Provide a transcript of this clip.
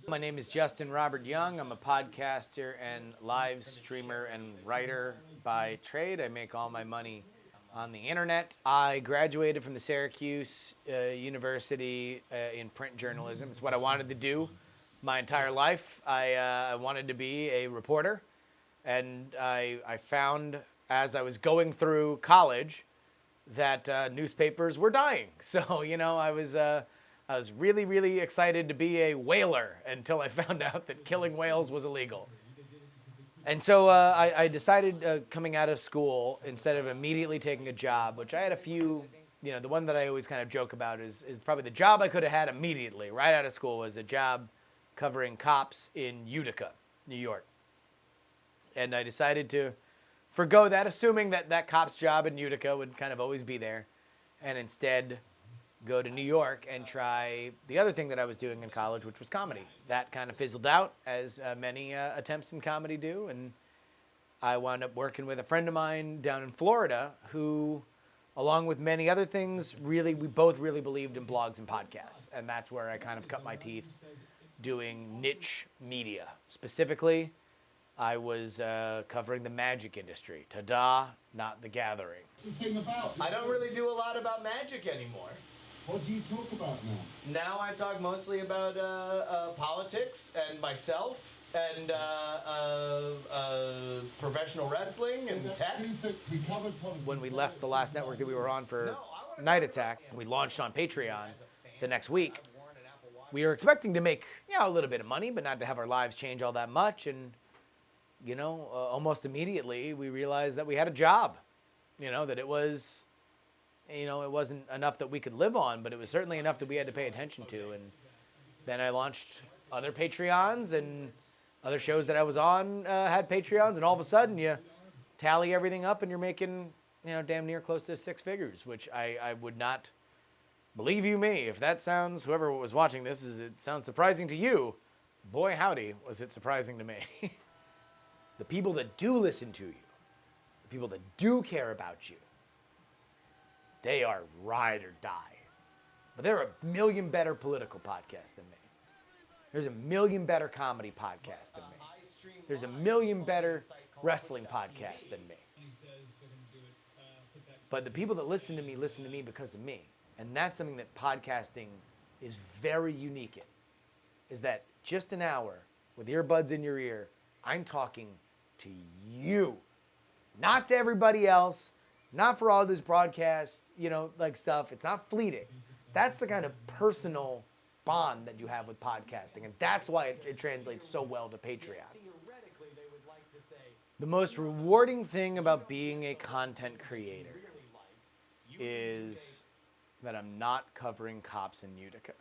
My name is Justin Robert Young. I'm a podcaster and live streamer and writer by trade. I make all my money on the internet. I graduated from the Syracuse University in print journalism. It's what I wanted to do my entire life. I wanted to be a reporter, and I found as I was going through college that newspapers were dying. So, I was really, really excited to be a whaler until I found out that killing whales was illegal. And so I decided coming out of school, instead of immediately taking a job, which I had a few, the one that I always kind of joke about is probably the job I could have had immediately, right out of school, was a job covering cops in Utica, New York. And I decided to forgo that, assuming that that cop's job in Utica would kind of always be there, and instead go to New York and try the other thing that I was doing in college, which was comedy. That kind of fizzled out, as many attempts in comedy do, and I wound up working with a friend of mine down in Florida who, along with many other things, we both really believed in blogs and podcasts, and that's where I kind of cut my teeth doing niche media. Specifically, I was covering the magic industry. Ta-da, not The Gathering. I don't really do a lot about magic anymore. What do you talk about now? Now I talk mostly about politics and myself and professional wrestling and tech. When we left the last network that we were on for Night Attack, and we launched on Patreon the next week, we were expecting to make a little bit of money, but not to have our lives change all that much. And almost immediately we realized that we had a job. That it was, it wasn't enough that we could live on, but it was certainly enough that we had to pay attention to. And then I launched other Patreons, and other shows that I was on had Patreons, and all of a sudden you tally everything up and you're making, damn near close to six figures, which I would not, believe you me, if that sounds, whoever was watching this, it sounds surprising to you, boy howdy, was it surprising to me. The people that do listen to you, the people that do care about you, they are ride or die. But there are a million better political podcasts than me. There's a million better comedy podcasts than me. There's a million better wrestling podcasts than me. But the people that listen to me because of me. And that's something that podcasting is very unique in, is that just an hour with earbuds in your ear, I'm talking to you, not to everybody else, not for all this broadcast, stuff. It's not fleeting. That's the kind of personal bond that you have with podcasting, and that's why it translates so well to Patreon. The most rewarding thing about being a content creator is that I'm not covering cops in Utica.